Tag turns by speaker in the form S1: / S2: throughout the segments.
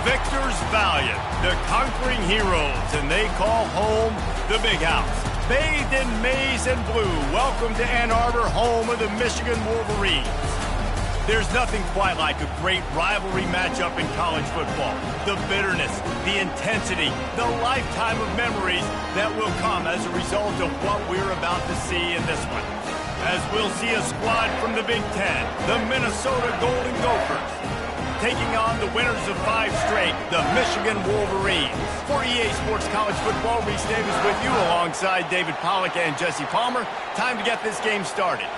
S1: victors valiant, the conquering heroes, and they call home the Big House. Bathed in maize and blue, welcome to Ann Arbor, home of the Michigan Wolverines. There's nothing quite like a great rivalry matchup in college football. The bitterness, the intensity, the lifetime of memories that will come as a result of what we're about to see in this one. As we'll see a squad from the Big Ten, the Minnesota Golden Gophers, taking on the winners of 5 straight, the Michigan Wolverines. For EA Sports College Football, Reese Davis with you alongside David Pollack and Jesse Palmer. Time to get this game started.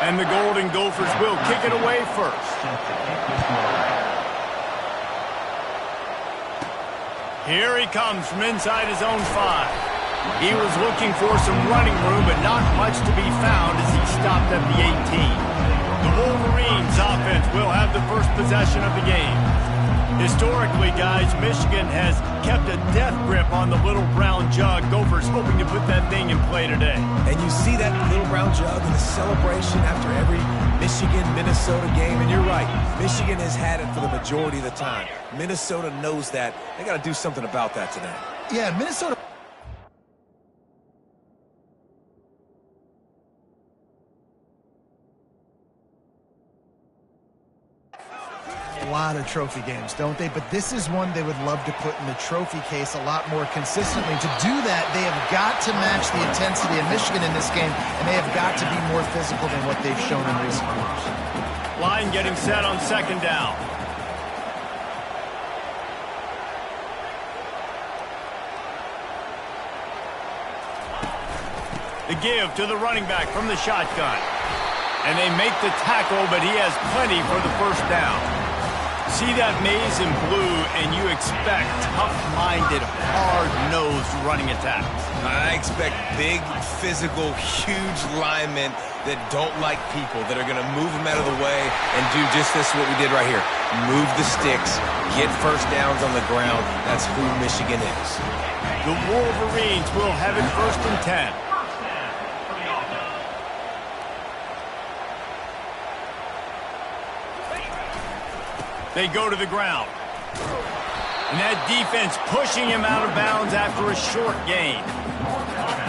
S1: And the Golden Gophers will kick it away first. Here he comes from inside his own 5. He was looking for some running room, but not much to be found as he stopped at the 18. The Wolverines offense will have the first possession of the game. Historically, guys, Michigan has kept a death grip on the little brown jug. Gophers hoping to put that thing in play today.
S2: And you see that little brown jug in the celebration after every Michigan-Minnesota game. And you're right, Michigan has had it for the majority of the time. Minnesota knows that. They got to do something about that today.
S3: Yeah, Minnesota. A lot of trophy games, don't they? But this is one they would love to put in the trophy case a lot more consistently. To do that, they have got to match the intensity of Michigan in this game, and they have got to be more physical than what they've shown in recent years.
S1: Line getting set on 2nd down. The give to the running back from the shotgun. And they make the tackle, but he has plenty for the first down. See that maize in blue, and you expect tough-minded, hard-nosed running attacks.
S2: I expect big, physical, huge linemen that don't like people, that are going to move them out of the way and do just this, what we did right here. Move the sticks, get first downs on the ground. That's who Michigan is.
S1: The Wolverines will have it 1st and 10. They go to the ground. And that defense pushing him out of bounds after a short gain.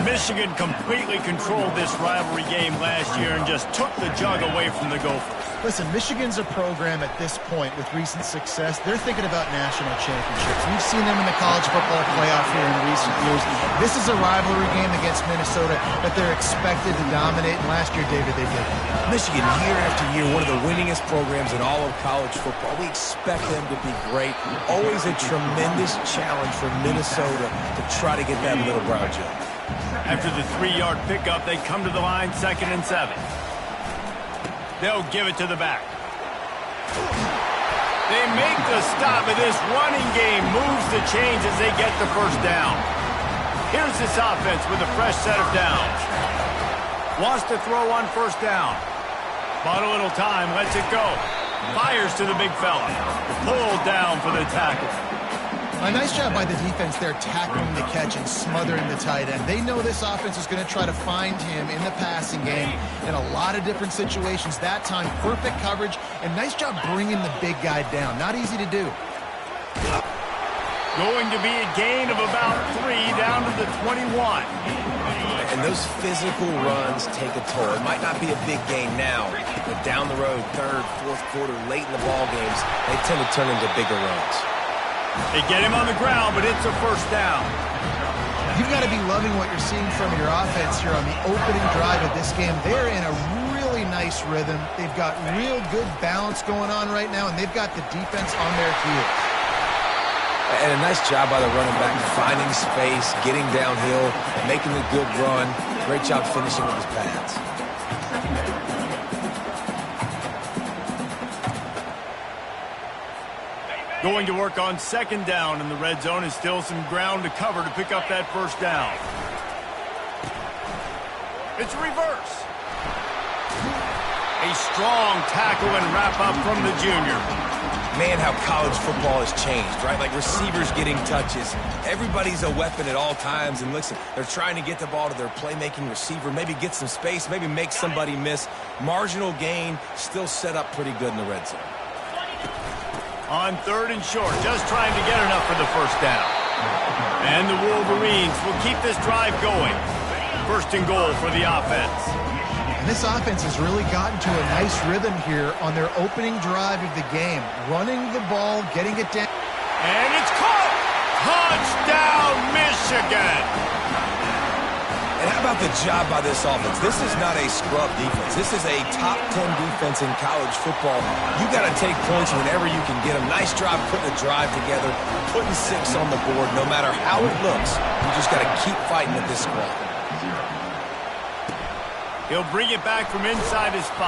S1: Michigan completely controlled this rivalry game last year and just took the jug away from the Gophers.
S3: Listen, Michigan's a program at this point with recent success. They're thinking about national championships. We've seen them in the college football playoff here in recent years. This is a rivalry game against Minnesota that they're expected to dominate. And last year, David, they did.
S2: Michigan, year after year, one of the winningest programs in all of college football. We expect them to be great. Always a tremendous challenge for Minnesota to try to get that little brown jug.
S1: After the 3-yard pickup, they come to the line 2nd and 7. They'll give it to the back. They make the stop, and this running game moves the chains as they get the first down. Here's this offense with a fresh set of downs. Wants to throw on 1st down. Bought a little time, lets it go. Fires to the big fella. Pulled down for the tackle.
S3: A nice job by the defense there tackling the catch and smothering the tight end. They know this offense is going to try to find him in the passing game in a lot of different situations. That time, perfect coverage, and nice job bringing the big guy down. Not easy to do.
S1: Going to be a gain of about 3 down to the 21.
S2: And those physical runs take a toll. It might not be a big gain now, but down the road, 3rd, 4th quarter, late in the ball games, they tend to turn into bigger runs.
S1: They get him on the ground, but it's a 1st down.
S3: You've got to be loving what you're seeing from your offense here on the opening drive of this game. They're in a really nice rhythm. They've got real good balance going on right now, and they've got the defense on their heels.
S2: And a nice job by the running back, finding space, getting downhill, making a good run. Great job finishing with his pads.
S1: Going to work on 2nd down in the red zone, and still some ground to cover to pick up that 1st down. It's reverse. A strong tackle and wrap up from the junior.
S2: Man, how college football has changed, right? Like receivers getting touches. Everybody's a weapon at all times. And listen, they're trying to get the ball to their playmaking receiver, maybe get some space, maybe make somebody miss. Marginal gain, still set up pretty good in the red zone.
S1: On 3rd and short, just trying to get enough for the first down. And the Wolverines will keep this drive going. 1st and goal for the offense.
S3: And this offense has really gotten to a nice rhythm here on their opening drive of the game. Running the ball, getting it down.
S1: And it's caught! Touchdown, Michigan!
S2: And how about the job by this offense? This is not a scrub defense. This is a top 10 defense in college football. You got to take points whenever you can get them. Nice job putting a drive together, putting 6 on the board. No matter how it looks, you just got to keep fighting with this squad.
S1: He'll bring it back from inside his 5.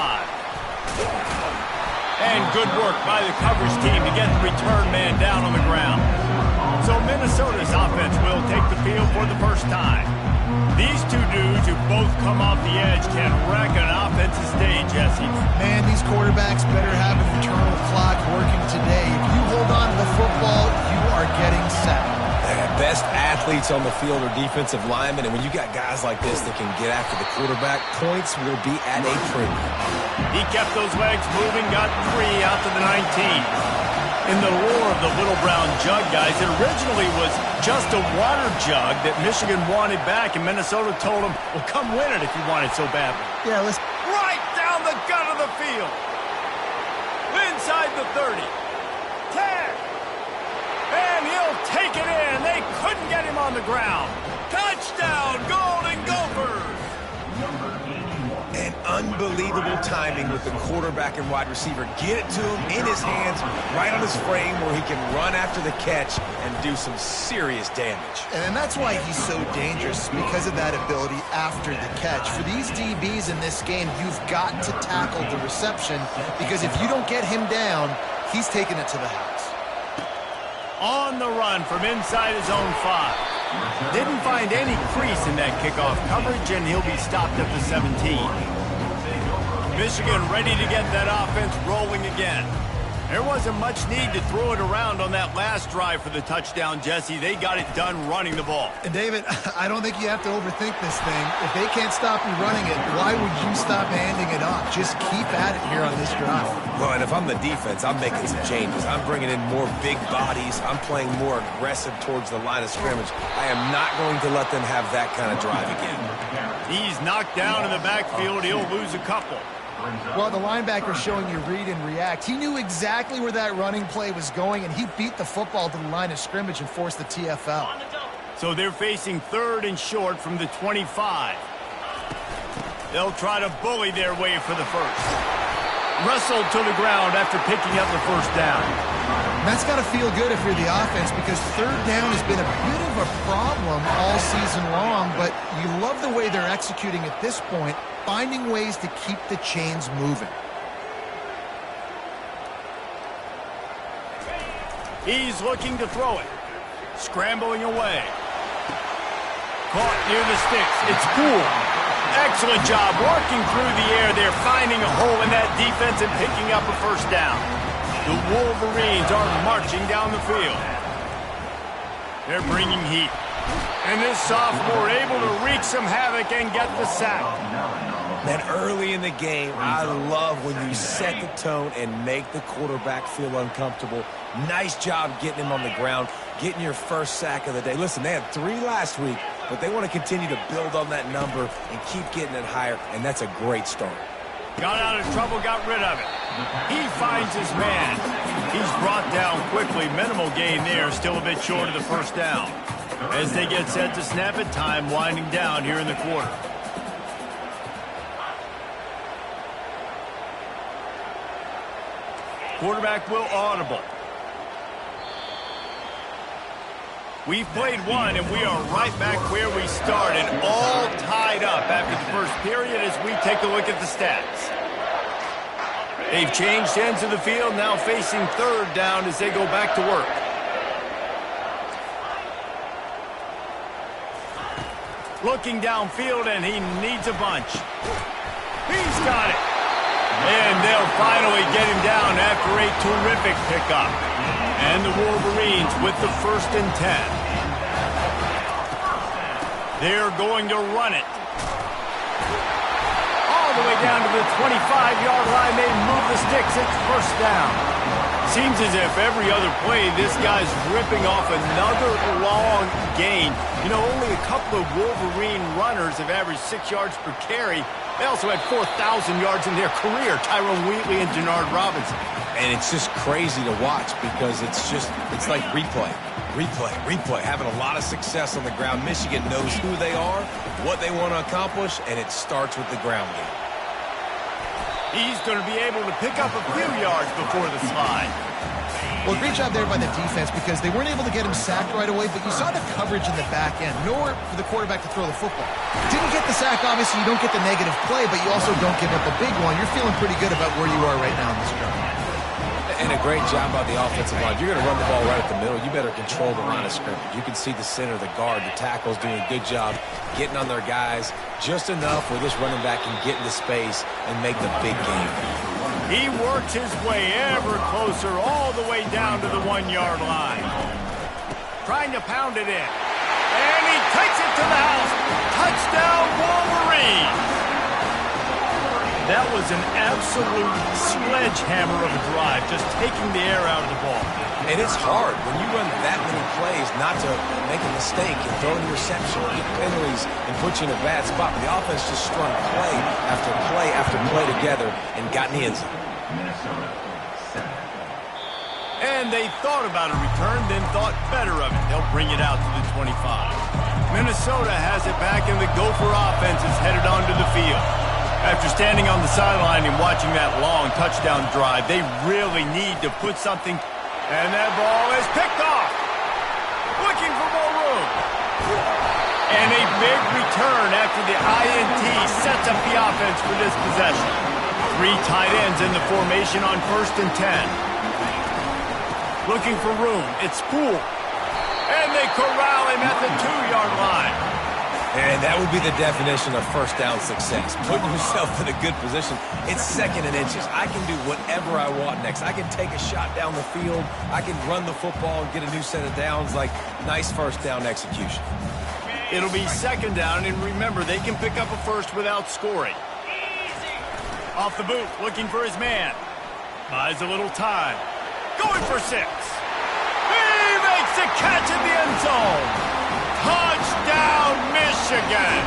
S1: And good work by the coverage team to get the return man down on the ground. So Minnesota's offense will take the field for the first time. These two dudes who both come off the edge can wreck an offensive stage, Jesse.
S3: Man, these quarterbacks better have an internal clock working today. If you hold on to the football, you are getting sacked.
S2: Best athletes on the field are defensive linemen, and when you got guys like this that can get after the quarterback, points will be at a premium.
S1: He kept those legs moving, got 3 out to the 19. In the roar of the little brown jug, guys, it originally was just a water jug that Michigan wanted back, and Minnesota told him, well, come win it if you want it so badly.
S3: Yeah, let's...
S1: Right down the gut of the field. Inside the 30. 10. And he'll take it in. They couldn't get him on the ground. Touchdown, Golden Gophers.
S2: And unbelievable timing with the quarterback and wide receiver. Get it to him in his hands, right on his frame where he can run after the catch and do some serious damage.
S3: And that's why he's so dangerous, because of that ability after the catch. For these DBs in this game, you've got to tackle the reception, because if you don't get him down, he's taking it to the house.
S1: On the run from inside his own 5. Didn't find any crease in that kickoff coverage, and he'll be stopped at the 17. Michigan ready to get that offense rolling again. There wasn't much need to throw it around on that last drive for the touchdown, Jesse. They got it done running the ball.
S3: And David, I don't think you have to overthink this thing. If they can't stop you running it, why would you stop handing it off? Just keep at it here on this drive.
S2: Well, and if I'm the defense, I'm making some changes. I'm bringing in more big bodies. I'm playing more aggressive towards the line of scrimmage. I am not going to let them have that kind of drive again.
S1: He's knocked down in the backfield. He'll lose a couple.
S3: Well, the linebacker's showing you read and react. He knew exactly where that running play was going, and he beat the football to the line of scrimmage and forced the TFL.
S1: So they're facing 3rd and short from the 25. They'll try to bully their way for the first. Wrestled to the ground after picking up the first down.
S3: And that's got to feel good if you're the offense, because 3rd down has been a bit of a problem all season long, but you love the way they're executing at this point, finding ways to keep the chains moving.
S1: He's looking to throw it. Scrambling away. Caught near the sticks. It's cool. Excellent job working through the air there, finding a hole in that defense and picking up a first down. The Wolverines are marching down the field. They're bringing heat. And this sophomore able to wreak some havoc and get the sack.
S2: Man, early in the game, I love when you set the tone and make the quarterback feel uncomfortable. Nice job getting him on the ground, getting your first sack of the day. Listen, they had 3 last week, but they want to continue to build on that number and keep getting it higher, and that's a great start.
S1: Got out of trouble, got rid of it. He finds his man. He's brought down quickly. Minimal gain there, still a bit short of the first down. As they get set to snap it, time winding down here in the quarter. Quarterback will audible. We've played one, and we are right back where we started, all tied up after the first period as we take a look at the stats. They've changed ends of the field, now facing 3rd down as they go back to work. Looking downfield, and he needs a bunch. He's got it. And they'll finally get him down after a terrific pickup. And the Wolverines with the 1st and 10. They're going to run it. All the way down to the 25-yard line. They move the sticks. It's 1st down. Seems as if every other play, this guy's ripping off another long gain. You know, only a couple of Wolverine runners have averaged 6 yards per carry. They also had 4,000 yards in their career, Tyrone Wheatley and Denard Robinson.
S2: And it's just crazy to watch because it's like replay, having a lot of success on the ground. Michigan knows who they are, what they want to accomplish, and it starts with the ground game.
S1: He's going to be able to pick up a few yards before the slide.
S3: Well, great job there by the defense because they weren't able to get him sacked right away, but you saw the coverage in the back end. Nowhere for the quarterback to throw the football. Didn't get the sack, obviously. You don't get the negative play, but you also don't give up a big one. You're feeling pretty good about where you are right now in this drive.
S2: And a great job by the offensive line. You're going to run the ball right at the middle. You better control the line of scrimmage. You can see the center, the guard, the tackles doing a good job getting on their guys just enough where this running back can get into space and make the big game.
S1: He works his way ever closer all the way down to the 1-yard line. Trying to pound it in. And he takes it to the house. Touchdown, Wolverine! That was an absolute sledgehammer of a drive, just taking the air out of the ball.
S2: And it's hard when you run that many plays not to make a mistake and throw an interception, get penalties, and put you in a bad spot. But the offense just strung play after play after play together and got in the end zone.
S1: And they thought about a return, then thought better of it. They'll bring it out to the 25. Minnesota has it back, and the Gopher offense is headed onto the field. After standing on the sideline and watching that long touchdown drive, they really need to put something. And that ball is picked off. Looking for more room. And a big return after the INT sets up the offense for this possession. 3 tight ends in the formation on 1st and 10. Looking for room. It's Poole. And they corral him at the 2-yard line.
S2: And that would be the definition of 1st down success. Putting yourself in a good position. It's 2nd and inches. I can do whatever I want next. I can take a shot down the field. I can run the football and get a new set of downs. Like, nice 1st down execution.
S1: It'll be 2nd down, and remember, they can pick up a first without scoring. Off the boot, looking for his man. Buys a little time. Going for 6. He makes the catch in the end zone. Touchdown, Michigan!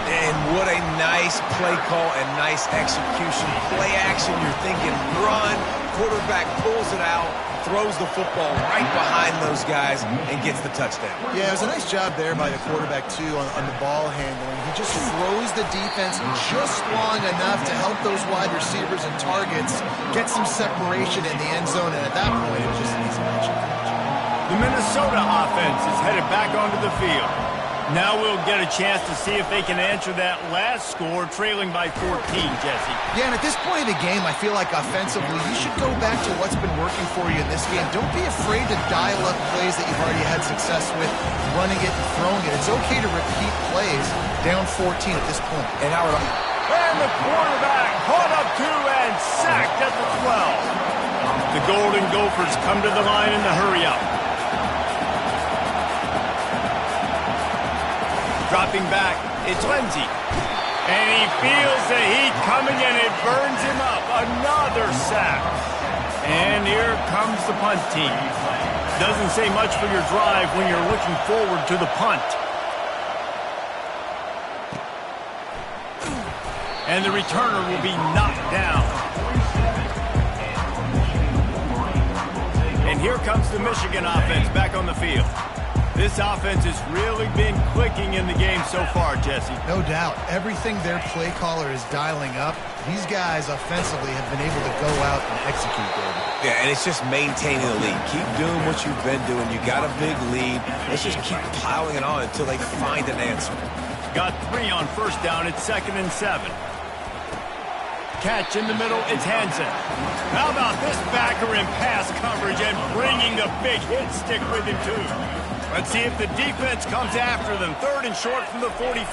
S2: And what a nice play call and nice execution. Play action, you're thinking run. Quarterback pulls it out, throws the football right behind those guys, and gets the touchdown.
S3: Yeah, it was a nice job there by the quarterback, too, on the ball handling. He just froze the defense just long enough to help those wide receivers and targets get some separation in the end zone, and at that point, it was just an easy matchup.
S1: The Minnesota offense is headed back onto the field. Now we'll get a chance to see if they can answer that last score, trailing by 14, Jesse.
S3: Yeah, and at this point of the game, I feel like offensively, you should go back to what's been working for you in this game. Don't be afraid to dial up plays that you've already had success with, running it and throwing it. It's okay to repeat plays down 14 at this point.
S1: And the quarterback caught up 2 and sacked at the 12. The Golden Gophers come to the line in the hurry-up. Dropping back, it's Lindsey. And he feels the heat coming and it burns him up. Another sack. And here comes the punt team. Doesn't say much for your drive when you're looking forward to the punt. And the returner will be knocked down. And here comes the Michigan offense back on the field. This offense has really been clicking in the game so far, Jesse.
S3: No doubt. Everything their play caller is dialing up, these guys offensively have been able to go out and execute, David.
S2: Yeah, and it's just maintaining the lead. Keep doing what you've been doing. You got a big lead. Let's just keep plowing it on until they find an answer.
S1: Got 3 on 1st down. It's 2nd and 7. Catch in the middle, it's Hansen. How about this backer in pass coverage and bringing the big hit stick with him, too. Let's see if the defense comes after them. 3rd and short from the 45.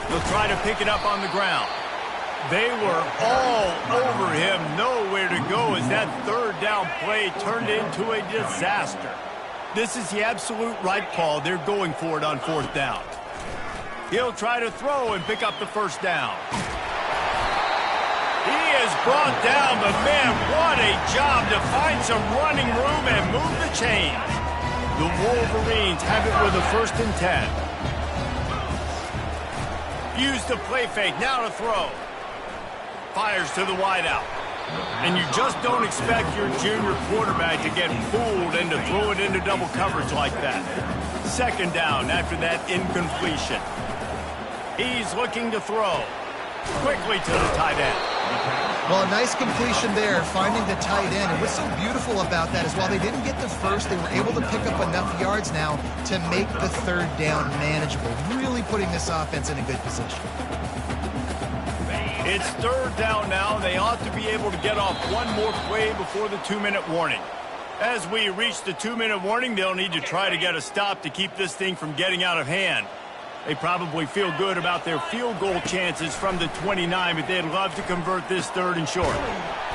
S1: They'll try to pick it up on the ground. They were all over him, nowhere to go as that third down play turned into a disaster. This is the absolute right call. They're going for it on fourth down. He'll try to throw and pick up the first down. He is brought down, but man, what a job to find some running room and move the chains. The Wolverines have it with a 1st and 10. Use the play fake, now to throw. Fires to the wideout. And you just don't expect your junior quarterback to get fooled and to throw it into double coverage like that. 2nd down after that incompletion. He's looking to throw. Quickly to the tight end.
S3: Well, a nice completion there, finding the tight end. And what's so beautiful about that is while they didn't get the first, they were able to pick up enough yards now to make the 3rd down manageable, really putting this offense in a good position.
S1: It's 3rd down now. They ought to be able to get off one more play before the 2-minute warning. As we reach the 2-minute warning, they'll need to try to get a stop to keep this thing from getting out of hand. They probably feel good about their field goal chances from the 29, but they'd love to convert this 3rd and short.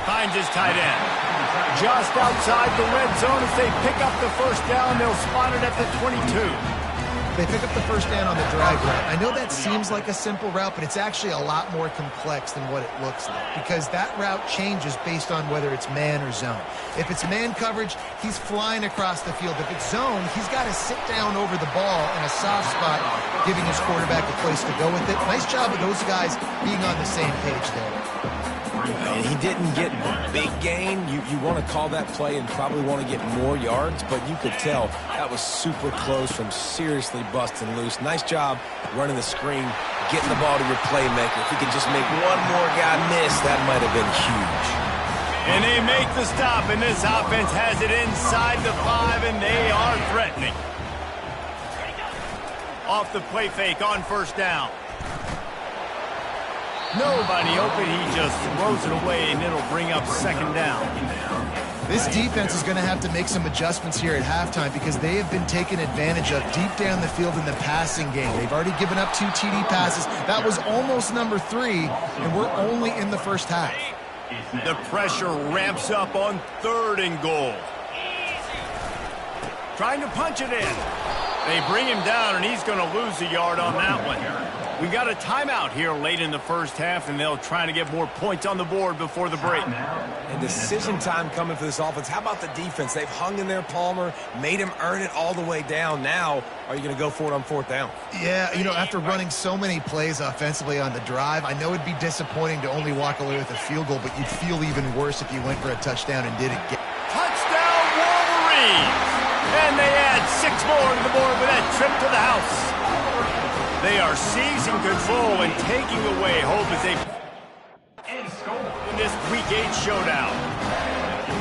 S1: Finds his tight end. Just outside the red zone as they pick up the 1st down, they'll spot it at the 22.
S3: They pick up the 1st down on the drag route. I know that seems like a simple route, but it's actually a lot more complex than what it looks like because that route changes based on whether it's man or zone. If it's man coverage, he's flying across the field. If it's zone, he's got to sit down over the ball in a soft spot, giving his quarterback a place to go with it. Nice job of those guys being on the same page there.
S2: And he didn't get big gain. You want to call that play and probably want to get more yards, but you could tell that was super close from seriously busting loose. Nice job running the screen, getting the ball to your playmaker. If he could just make one more guy miss, that might have been huge.
S1: And they make the stop, and this offense has it inside the 5, and they are threatening. Off the play fake on 1st down. Nobody open, he just throws it away, and it'll bring up 2nd down.
S3: This defense is going to have to make some adjustments here at halftime because they have been taken advantage of deep down the field in the passing game. They've already given up 2 TD passes. That was almost number 3, and we're only in the 1st half.
S1: The pressure ramps up on 3rd and goal. Trying to punch it in. They bring him down, and he's going to lose a yard on that one. We got a timeout here late in the 1st half, and they'll try to get more points on the board before the break.
S2: And decision time coming for this offense. How about the defense? They've hung in there, Palmer, made him earn it all the way down. Now, are you going to go for it on 4th down?
S3: Yeah, you know, after running so many plays offensively on the drive, I know it'd be disappointing to only walk away with a field goal, but you'd feel even worse if you went for a touchdown and didn't get.
S1: Touchdown, Wolverines! And they add 6 more to the board with that trip to the house. They are seizing control and taking away hope as they in this Week 8 showdown.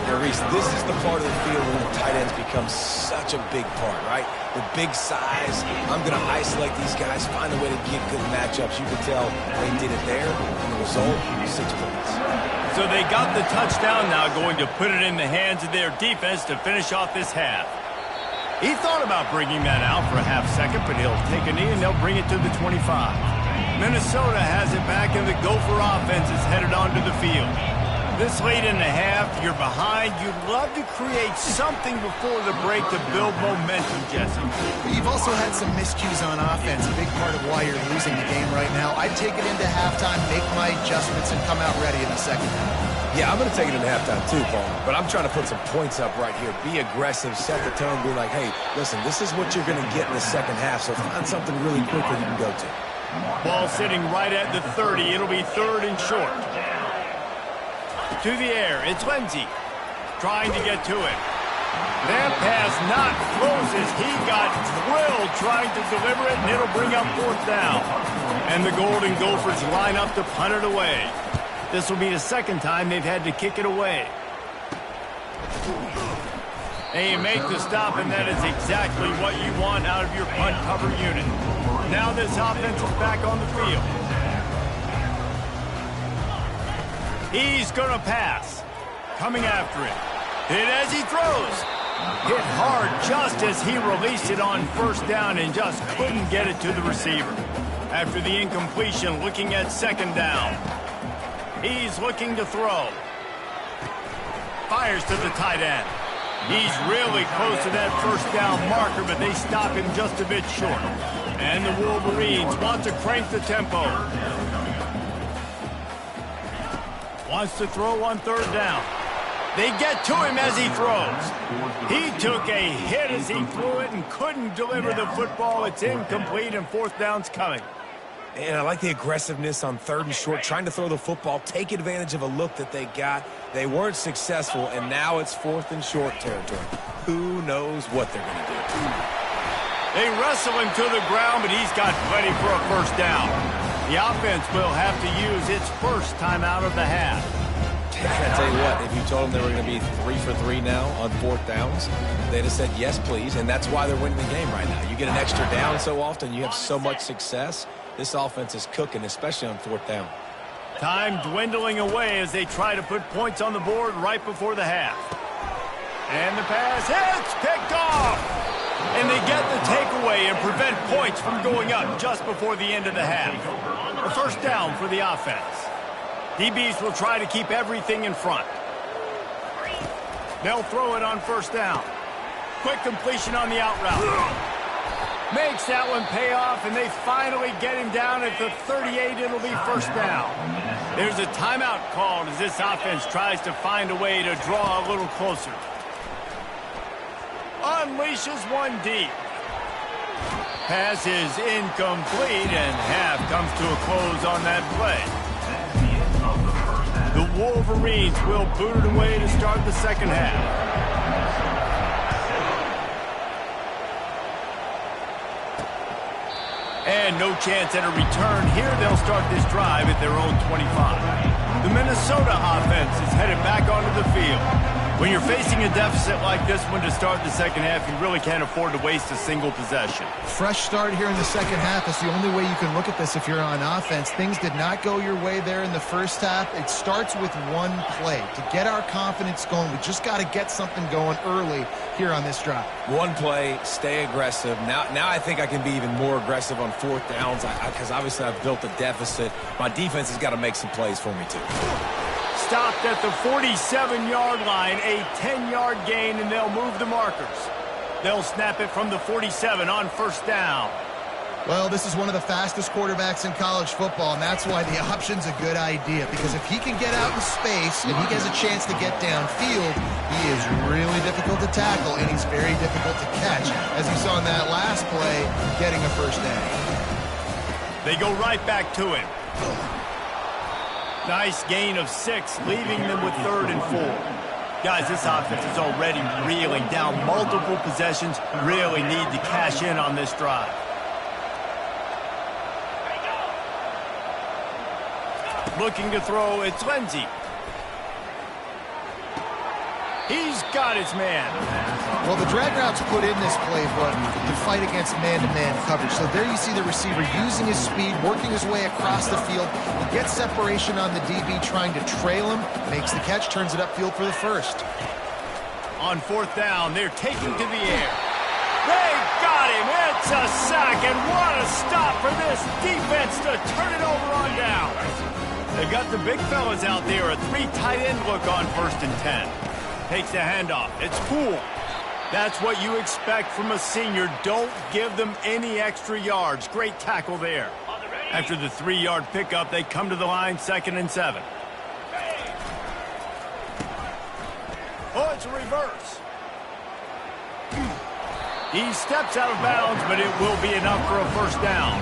S2: Now, Reese, this is the part of the field where the tight ends become such a big part, right? The big size, I'm going to isolate these guys, find a way to get good matchups. You can tell they did it there, and the result, 6 points.
S1: So they got the touchdown, now going to put it in the hands of their defense to finish off this half. He thought about bringing that out for a half second, but he'll take a knee and they'll bring it to the 25. Minnesota has it back, and the Gopher offense is headed onto the field. This late in the half, you're behind. You'd love to create something before the break to build momentum, Jesse.
S3: You've also had some miscues on offense, a big part of why you're losing the game right now. I'd take it into halftime, make my adjustments, and come out ready in the 2nd half.
S2: Yeah, I'm going to take it into halftime too, Paul. But I'm trying to put some points up right here. Be aggressive, set the tone, be like, hey, listen, this is what you're going to get in the 2nd half, so find something really quick that you can go to.
S1: Ball sitting right at the 30. It'll be 3rd and short. To the air, it's Lindsey trying to get to it. That pass not closes. He got drilled trying to deliver it, and it'll bring up 4th down. And the Golden Gophers line up to punt it away. This will be the 2nd time they've had to kick it away. They make the stop, and that is exactly what you want out of your punt cover unit. Now this offense is back on the field. He's going to pass. Coming after it. Hit as he throws. Hit hard just as he released it on 1st down and just couldn't get it to the receiver. After the incompletion, looking at 2nd down. He's looking to throw. Fires to the tight end. He's really close to that first down marker, but they stop him just a bit short. And the Wolverines want to crank the tempo. Wants to throw on third down. They get to him as he throws. He took a hit as he threw it and couldn't deliver the football. It's incomplete and fourth down's coming.
S2: And I like the aggressiveness on third and short, trying to throw the football, take advantage of a look that they got. They weren't successful, and now it's fourth and short territory. Who knows what they're going to do?
S1: They wrestle him to the ground, but he's got plenty for a first down. The offense will have to use its first timeout of the half.
S2: I tell you what, if you told them they were going to be 3 for 3 now on fourth downs, they'd have said yes, please, and that's why they're winning the game right now. You get an extra down so often, you have so much success. This offense is cooking, especially on fourth down.
S1: Time dwindling away as they try to put points on the board right before the half. And the pass hits, picked off. And they get the takeaway and prevent points from going up just before the end of the half. A first down for the offense. DBs will try to keep everything in front. They'll throw it on first down. Quick completion on the out route. Makes that one pay off, and they finally get him down at the 38. It'll be first down. There's a timeout called as this offense tries to find a way to draw a little closer. Unleashes one deep. Pass is incomplete, and half comes to a close on that play. The Wolverines will boot it away to start the second half. And no chance at a return here. They'll start this drive at their own 25. The Minnesota offense is headed back onto the field. When you're facing a deficit like this one to start the second half, you really can't afford to waste a single possession.
S3: Fresh start here in the second half. That's the only way you can look at this if you're on offense. Things did not go your way there in the first half. It starts with one play. To get our confidence going, we just got to get something going early here on this drive.
S2: One play, stay aggressive. Now I think I can be even more aggressive on fourth downs because obviously I've built a deficit. My defense has got to make some plays for me too.
S1: Stopped at the 47-yard line, a 10-yard gain, and they'll move the markers. They'll snap it from the 47 on first down.
S3: Well, this is one of the fastest quarterbacks in college football, and that's why the option's a good idea, because if he can get out in space and he has a chance to get downfield, he is really difficult to tackle, and he's very difficult to catch, as you saw in that last play, getting a first down.
S1: They go right back to him. Nice gain of 6, leaving them with 3rd and 4. Guys, this offense is already reeling down multiple possessions. Really need to cash in on this drive. Looking to throw, it's Lindsey. He's got his man.
S3: Well, the drag route's put in this playbook to fight against man-to-man coverage. So there you see the receiver using his speed, working his way across the field. He gets separation on the DB, trying to trail him, makes the catch, turns it upfield for the first.
S1: On fourth down, they're taking to the air. They got him. It's a sack, and what a stop for this defense to turn it over on down. They got the big fellas out there, a 3 tight end look on 1st and 10. Takes the handoff. It's Poole. That's what you expect from a senior. Don't give them any extra yards. Great tackle there. After the 3-yard pickup, they come to the line, 2nd and 7. Oh, it's a reverse. He steps out of bounds, but it will be enough for a first down.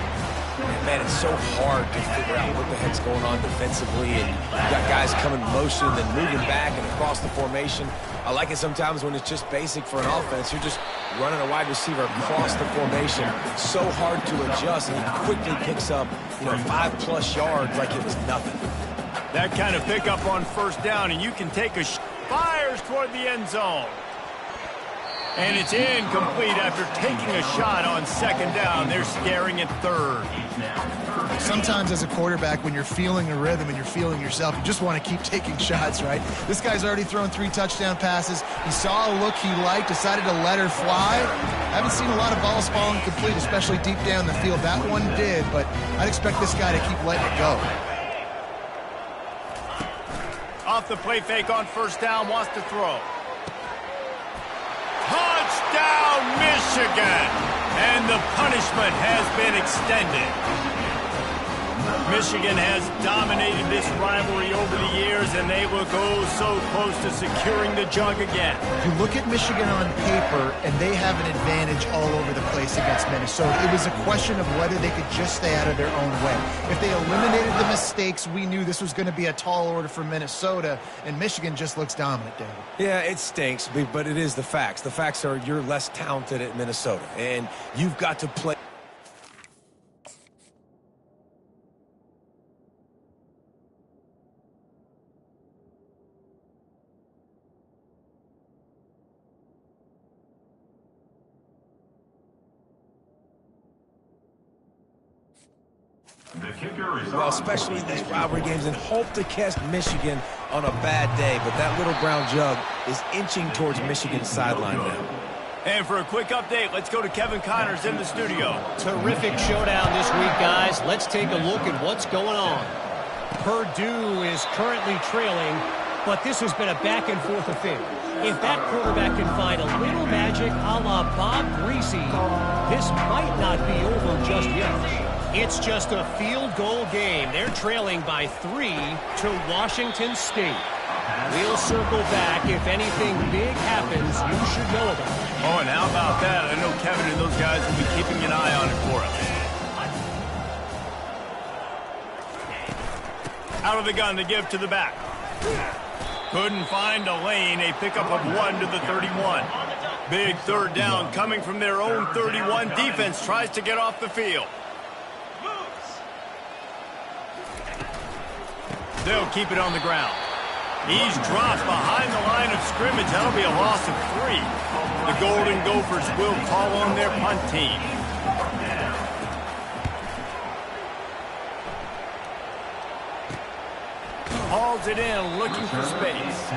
S2: And man, it's so hard to figure out what the heck's going on defensively, and you got guys coming in motion, then moving back and across the formation. I like it sometimes when it's just basic for an offense. You're just running a wide receiver across the formation. So hard to adjust, and he quickly picks up, 5+ yards like it was nothing.
S1: That kind of pickup on first down, and you can take a fires toward the end zone. And it's incomplete after taking a shot on 2nd down. They're scaring at 3rd.
S3: Sometimes as a quarterback, when you're feeling a rhythm and you're feeling yourself, you just want to keep taking shots, right? This guy's already thrown 3 touchdown passes. He saw a look he liked, decided to let her fly. Haven't seen a lot of balls falling complete, especially deep down the field. That one did, but I'd expect this guy to keep letting it go.
S1: Off the play fake on first down, wants to throw. Touchdown, Michigan! And the punishment has been extended. Michigan has dominated this rivalry over the years, and they look oh so close to securing the jug again.
S3: You look at Michigan on paper, and they have an advantage all over the place against Minnesota. It was a question of whether they could just stay out of their own way. If they eliminated the mistakes, we knew this was going to be a tall order for Minnesota, and Michigan just looks dominant, David.
S2: Yeah, it stinks, but it is the facts. The facts are you're less talented at Minnesota, and you've got to play. Well, especially in these rivalry games, and hope to catch Michigan on a bad day. But that little brown jug is inching towards Michigan's sideline now.
S1: And for a quick update, let's go to Kevin Connors in the studio.
S4: Terrific showdown this week, guys. Let's take a look at what's going on. Purdue is currently trailing, but this has been a back-and-forth affair. If that quarterback can find a little magic a la Bob Greasy, this might not be over just yet. It's just a field goal game. They're trailing by 3 to Washington State. We'll circle back. If anything big happens, you should know about it.
S1: Oh, and how about that? I know Kevin and those guys will be keeping an eye on it for us. Out of the gun to give to the back. Couldn't find a lane. A pickup of 1 to the 31. Big third down coming from their own 31. Defense tries to get off the field. They'll keep it on the ground. He's dropped behind the line of scrimmage. That'll be a loss of 3. The Golden Gophers will call on their punt team. Hauls it in, looking for space.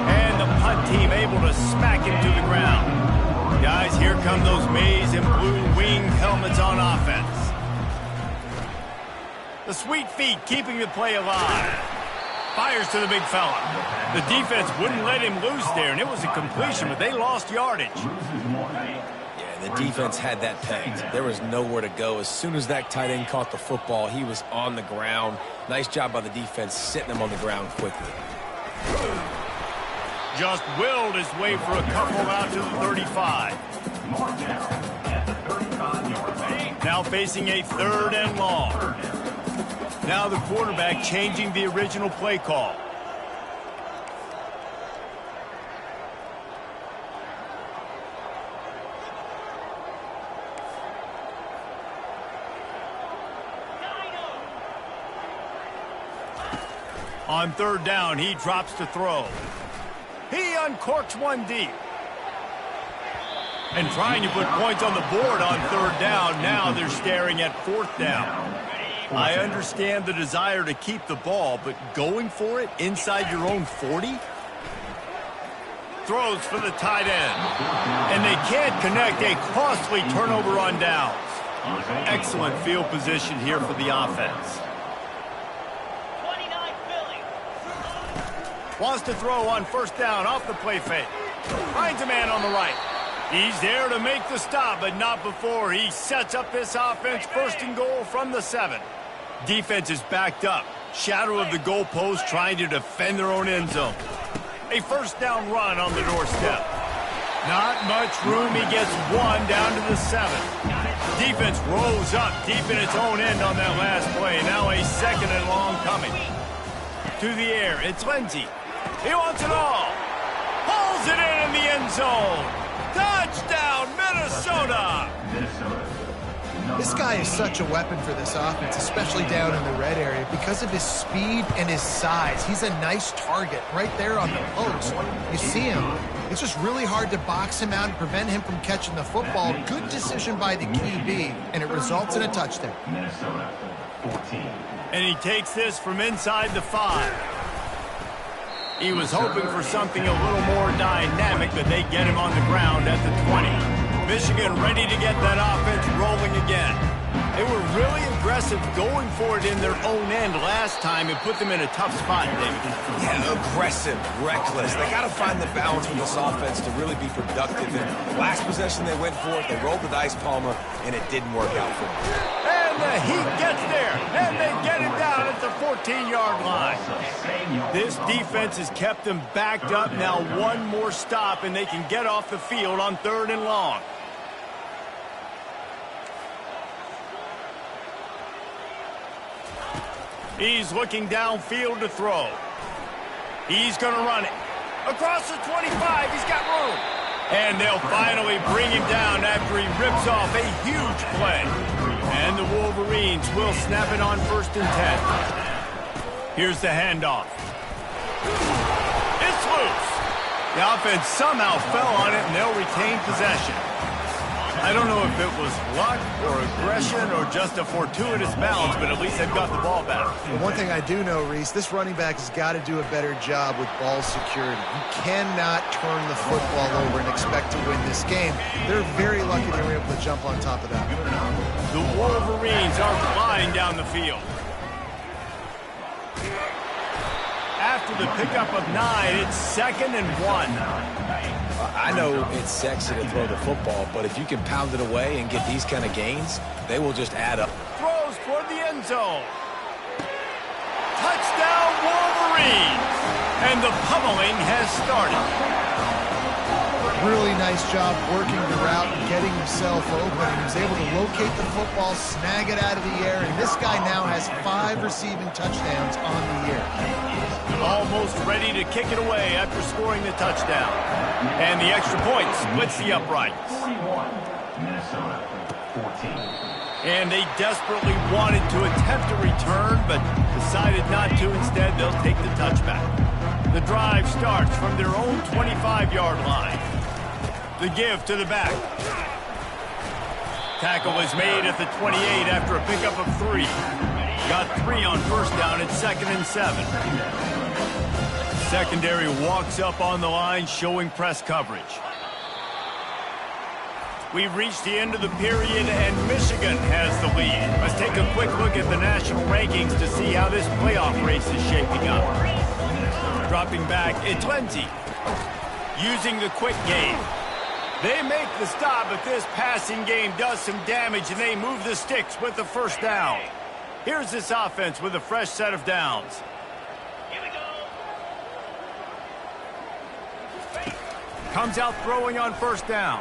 S1: And the punt team able to smack him to the ground. Guys, here come those maize and blue wing helmets on offense. The sweet feet keeping the play alive. Fires to the big fella. The defense wouldn't let him loose there, and it was a completion, but they lost yardage.
S2: Yeah, the defense had that pegged. There was nowhere to go. As soon as that tight end caught the football, he was on the ground. Nice job by the defense setting him on the ground quickly.
S1: Just willed his way for a couple out to the 35. Now facing a 3rd and long. Now the quarterback changing the original play call. On 3rd down, he drops to throw. He uncorks one deep. And trying to put points on the board on 3rd down. Now they're staring at 4th down. I understand the desire to keep the ball, but going for it inside your own 40? Throws for the tight end. And they can't connect. A costly turnover on downs. Excellent field position here for the offense. Wants to throw on 1st down off the play fake. Finds a man on the right. He's there to make the stop, but not before he sets up this offense. 1st and goal from the 7. Defense is backed up. Shadow of the goalpost trying to defend their own end zone. A 1st down run on the doorstep. Not much room. He gets 1 down to the 7. Defense rolls up deep in its own end on that last play. Now a 2nd and long coming. To the air. It's Lindsey. He wants it all. Pulls it in the end zone. Touchdown, Minnesota!
S3: This guy is such a weapon for this offense, especially down in the red area, because of his speed and his size. He's a nice target right there on the post. You see him. It's just really hard to box him out and prevent him from catching the football. Good decision by the QB, and it results in a touchdown.
S1: And he takes this from inside the 5. He was hoping for something a little more dynamic, but they get him on the ground at the 20. Michigan ready to get that offense rolling again. They were really aggressive going for it in their own end last time and put them in a tough spot, David.
S2: Yeah, aggressive, reckless. They got to find the balance with this offense to really be productive. And last possession they went for it, they rolled the dice, Palmer, and it didn't work out for them.
S1: And the Heat gets there, and they get him down at the 14-yard line. This defense has kept them backed up. Now one more stop, and they can get off the field on 3rd and long. He's looking downfield to throw. He's going to run it. Across the 25, he's got room. And they'll finally bring him down after he rips off a huge play. And the Wolverines will snap it on 1st and 10. Here's the handoff. It's loose. The offense somehow fell on it, and they'll retain possession. I don't know if it was luck or aggression or just a fortuitous bounce, but at least they've got the ball back.
S3: Well, one thing I do know, Reese, this running back has got to do a better job with ball security. You cannot turn the football over and expect to win this game. They're very lucky they were able to jump on top of that.
S1: The Wolverines are flying down the field. After the pickup of 9, it's 2nd and 1.
S2: I know it's sexy to throw the football, but if you can pound it away and get these kind of gains, they will just add up.
S1: Throws toward the end zone. Touchdown, Wolverines! And the pummeling has started.
S3: Really nice job working the route and getting himself open. He was able to locate the football, snag it out of the air, and this guy now has 5 receiving touchdowns on the year.
S1: Almost ready to kick it away after scoring the touchdown. And the extra point splits the uprights. And they desperately wanted to attempt a return, but decided not to. Instead, they'll take the touchback. The drive starts from their own 25-yard line. The give to the back. Tackle is made at the 28 after a pickup of 3. Got 3 on 1st down. It's 2nd and 7. Secondary walks up on the line, showing press coverage. We've reached the end of the period, and Michigan has the lead. Let's take a quick look at the national rankings to see how this playoff race is shaping up. Dropping back, it's Lindsey. Using the quick game. They make the stop, but this passing game does some damage, and they move the sticks with the 1st down. Here's this offense with a fresh set of downs. Comes out throwing on 1st down.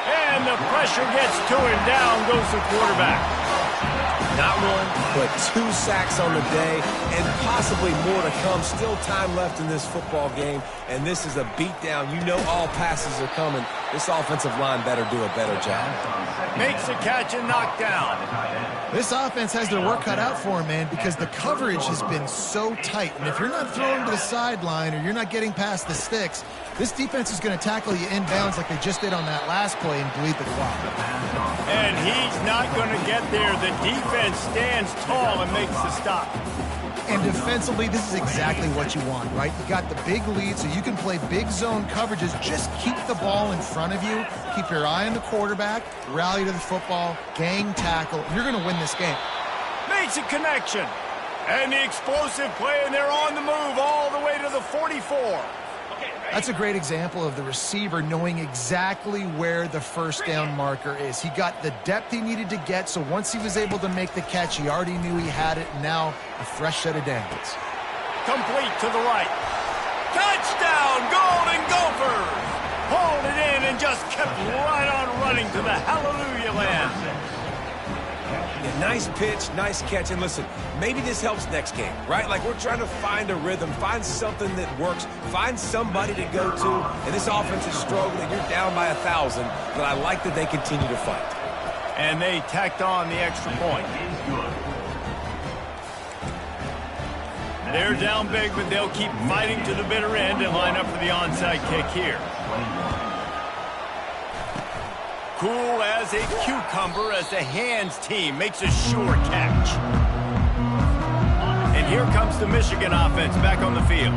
S1: And the pressure gets to him. Down goes the quarterback.
S2: Not 1, but 2 sacks on the day, and possibly more to come. Still time left in this football game, and this is a beatdown. You know all passes are coming. This offensive line better do a better job.
S1: Makes the catch and knocked down.
S3: This offense has their work cut out for them, man, because the coverage has been so tight. And if you're not throwing to the sideline or you're not getting past the sticks, this defense is going to tackle you inbounds like they just did on that last play and bleed the clock.
S1: And he's not going to get there. The defense stands tall and makes the stop.
S3: And defensively, this is exactly what you want, right? You got the big lead, so you can play big zone coverages. Just keep the ball in front of you. Keep your eye on the quarterback. Rally to the football. Gang tackle. You're going to win this game.
S1: Makes a connection. And the explosive play, and they're on the move all the way to the 44.
S3: That's a great example of the receiver knowing exactly where the 1st down marker is. He got the depth he needed to get, so once he was able to make the catch, he already knew he had it, and now a fresh set of downs.
S1: Complete to the right. Touchdown, Golden Gophers! Hauled it in and just kept right on running to the hallelujah land.
S2: Yeah, nice pitch, nice catch, and listen, maybe this helps next game, right? Like, we're trying to find a rhythm, find something that works, find somebody to go to, and this offense is struggling. You're down by 1,000, but I like that they continue to fight.
S1: And they tacked on the extra point. They're down big, but they'll keep fighting to the bitter end and line up for the onside kick here. Cool as a cucumber as the hands team makes a sure catch. And here comes the Michigan offense back on the field.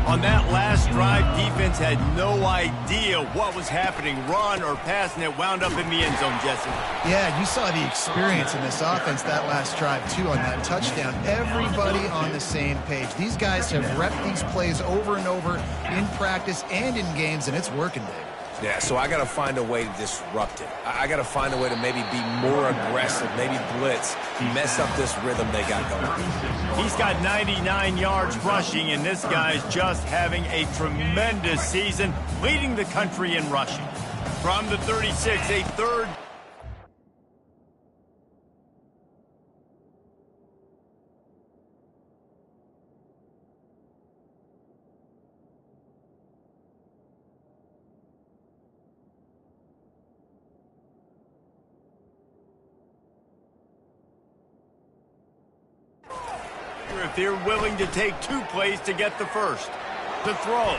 S1: On that last drive, defense had no idea what was happening. Run or pass, and it wound up in the end zone, Jesse.
S3: Yeah, you saw the experience in this offense that last drive, too, on that touchdown. Everybody on the same page. These guys have repped these plays over and over in practice and in games, and it's working, Dave.
S2: Yeah, so I got to find a way to disrupt it. I got to find a way to maybe be more aggressive, maybe blitz, mess up this rhythm they got going.
S1: He's got 99 yards rushing, and this guy's just having a tremendous season, leading the country in rushing. From the 36, a third. If they're willing to take 2 plays to get the first. To throw.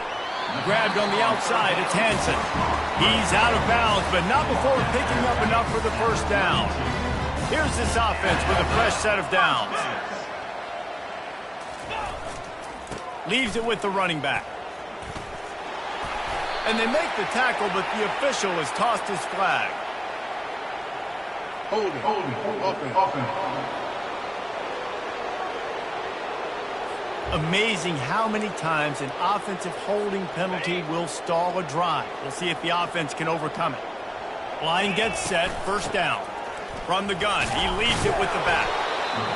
S1: Grabbed on the outside, it's Hansen. He's out of bounds, but not before picking up enough for the first down. Here's this offense with a fresh set of downs. Leaves it with the running back. And they make the tackle, but the official has tossed his flag.
S5: Hold it, open.
S1: Amazing how many times an offensive holding penalty will stall a drive. We'll see if the offense can overcome it. Line gets set, first down. From the gun, he leaves it with the back.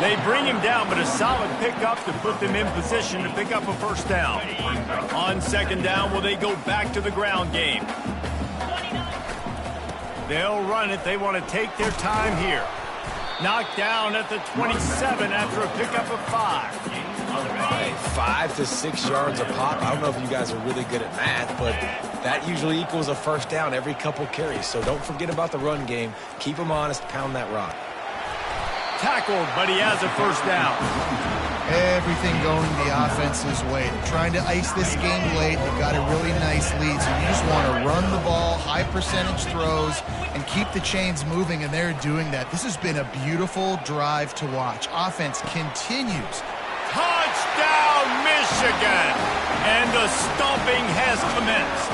S1: They bring him down, but a solid pickup to put them in position to pick up a first down. On second down, will they go back to the ground game? They'll run it. They want to take their time here. Knocked down at the 27 after a pickup of 5.
S2: Hey, 5 to 6 yards a pop. I don't know if you guys are really good at math, but that usually equals a first down every couple carries. So don't forget about the run game. Keep them honest, pound that rock.
S1: Tackled, but he has a first down.
S3: Everything going the offense's way. They're trying to ice this game late. They've got a really nice lead, so you just want to run the ball, high percentage throws, and keep the chains moving, and they're doing that. This has been a beautiful drive to watch. Offense continues.
S1: Touchdown, Michigan! And the stomping has commenced.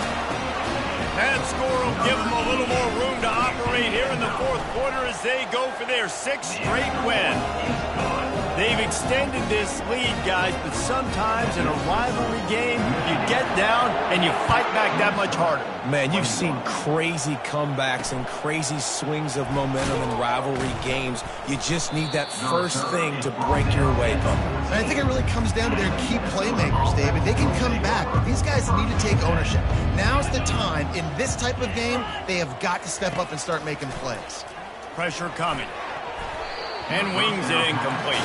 S1: That score will give them a little more room to operate here in the fourth quarter as they go for their 6th straight win. They've extended this lead, guys, but sometimes in a rivalry game, you get down and you fight back that much harder.
S2: Man, you've seen crazy comebacks and crazy swings of momentum in rivalry games. You just need that first thing to break your way, Bubba.
S3: And I think it really comes down to their key playmakers, David. They can come back, but these guys need to take ownership. Now's the time. In this type of game, they have got to step up and start making plays.
S1: Pressure coming. And wings it incomplete.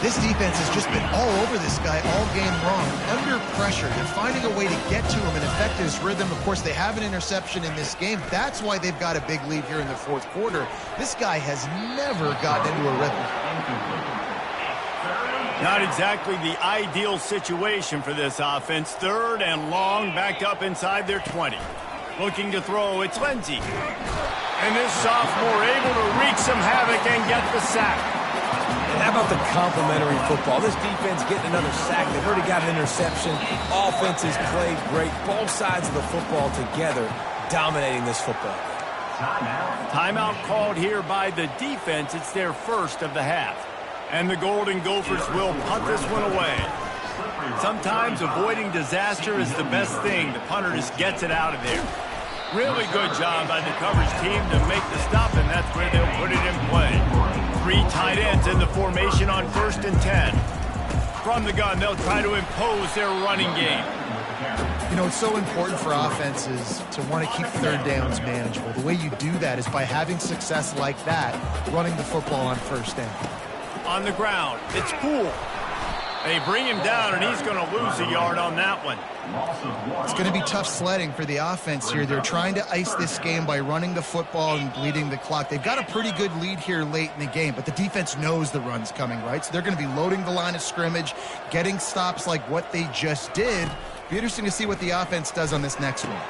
S3: This defense has just been all over this guy all game long. Under pressure, they're finding a way to get to him and affect his rhythm. Of course, they have an interception in this game. That's why they've got a big lead here in the fourth quarter. This guy has never gotten into a rhythm.
S1: Not exactly the ideal situation for this offense. 3rd and long, backed up inside their 20. Looking to throw, it's Lindsey. And this sophomore able to wreak some havoc and get the sack.
S2: And how about the complimentary football? This defense getting another sack. They've already got an interception. Offense has played great. Both sides of the football together dominating this football game.
S1: Timeout called here by the defense. It's their first of the half. And the Golden Gophers will punt this one away. Sometimes avoiding disaster is the best thing. The punter just gets it out of there. Really good job by the coverage team to make the stop, and that's where they'll put it in play. 3 tight ends in the formation on 1st and 10. From the gun, they'll try to impose their running game.
S3: You know, it's so important for offenses to want to keep 3rd downs manageable. The way you do that is by having success like that, running the football on 1st down.
S1: On the ground, it's Poole. They bring him down, and he's going to lose a yard on that one.
S3: It's going to be tough sledding for the offense here. They're trying to ice this game by running the football and bleeding the clock. They've got a pretty good lead here late in the game, but the defense knows the run's coming, right? So they're going to be loading the line of scrimmage, getting stops like what they just did. Be interesting to see what the offense does on this next one.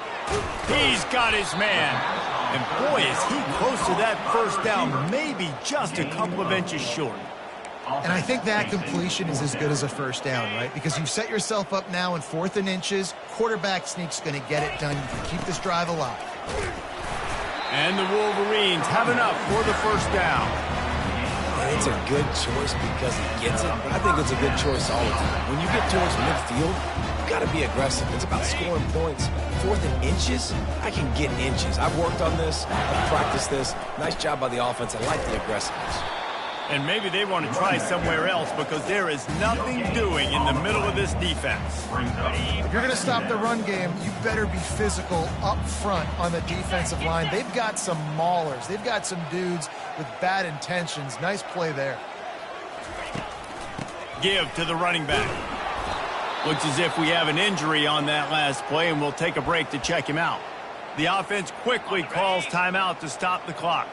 S1: He's got his man. And boy, is he close to that first down, maybe just a couple of inches short.
S3: And I think that completion is as good as a first down, right? Because you've set yourself up now in 4th and inches. Quarterback sneak's going to get it done. You can keep this drive alive.
S1: And the Wolverines have enough for the first down.
S2: And it's a good choice because he gets it, but I think it's a good choice all the time. When you get towards midfield, you've got to be aggressive. It's about scoring points. 4th and inches, I can get inches. I've worked on this. I've practiced this. Nice job by the offense. I like the aggressiveness.
S1: And maybe they want to try somewhere else because there is nothing doing in the middle of this defense.
S3: If you're going to stop the run game, you better be physical up front on the defensive line. They've got some maulers. They've got some dudes with bad intentions. Nice play there.
S1: Give to the running back. Looks as if we have an injury on that last play, and we'll take a break to check him out. The offense quickly calls timeout to stop the clock.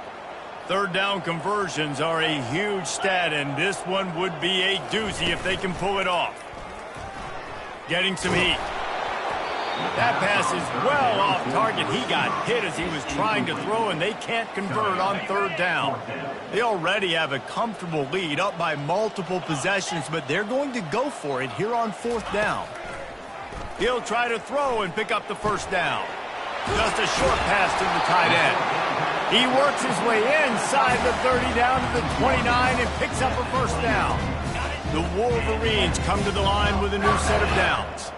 S1: 3rd down conversions are a huge stat, and this one would be a doozy if they can pull it off. Getting some heat. That pass is well off target. He got hit as he was trying to throw, and they can't convert on 3rd down. They already have a comfortable lead up by multiple possessions, but they're going to go for it here on 4th down. He'll try to throw and pick up the first down. Just a short pass to the tight end. He works his way inside the 30 down to the 29 and picks up a first down. The Wolverines come to the line with a new set of downs.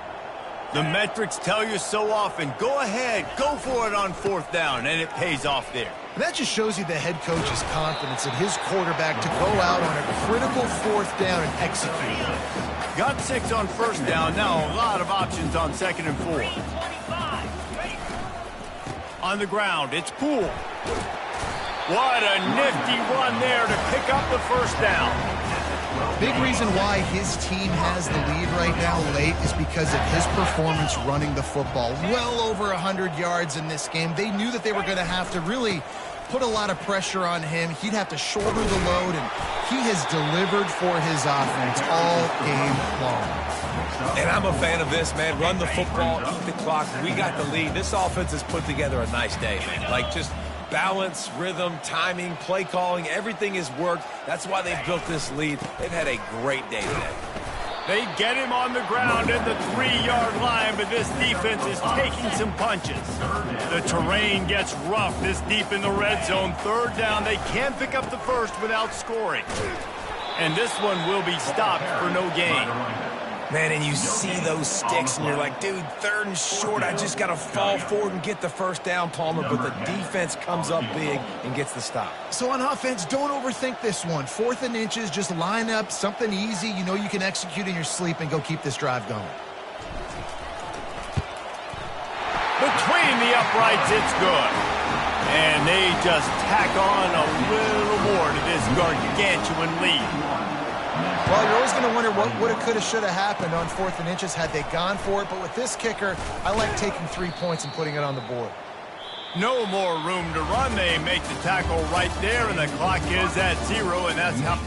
S1: The metrics tell you so often, go ahead, go for it on 4th down, and it pays off there.
S3: And that just shows you the head coach's confidence in his quarterback to go out on a critical 4th down and execute.
S1: Got 6 on 1st down, now a lot of options on 2nd and 4. On the ground, it's Poole. What a nifty run there to pick up the first down.
S3: Big reason why his team has the lead right now late is because of his performance running the football. Well over 100 yards in this game. They knew that they were going to have to really put a lot of pressure on him. He'd have to shoulder the load, and he has delivered for his offense all game long.
S2: And I'm a fan of this, man. Run the football, eat the clock. We got the lead. This offense has put together a nice day, man. Like, just balance, rhythm, timing, play calling, everything has worked. That's why they've built this lead. They've had a great day today.
S1: They get him on the ground at the 3-yard line, but this defense is taking some punches. The terrain gets rough this deep in the red zone. 3rd down, they can't pick up the first without scoring. And this one will be stopped for no gain.
S2: Man, and you see those sticks, and you're like, dude, 3rd and short, I just got to fall forward and get the first down, Palmer, but the defense comes up big and gets the stop.
S3: So on offense, don't overthink this one. 4th and inches, just line up something easy you know you can execute in your sleep and go keep this drive going.
S1: Between the uprights, it's good. And they just tack on a little more to this gargantuan lead.
S3: Well, you're always going to wonder what woulda, coulda, shoulda happened on 4th and inches had they gone for it. But with this kicker, I like taking 3 points and putting it on the board.
S1: No more room to run. They make the tackle right there, and the clock is at 0, and that's how...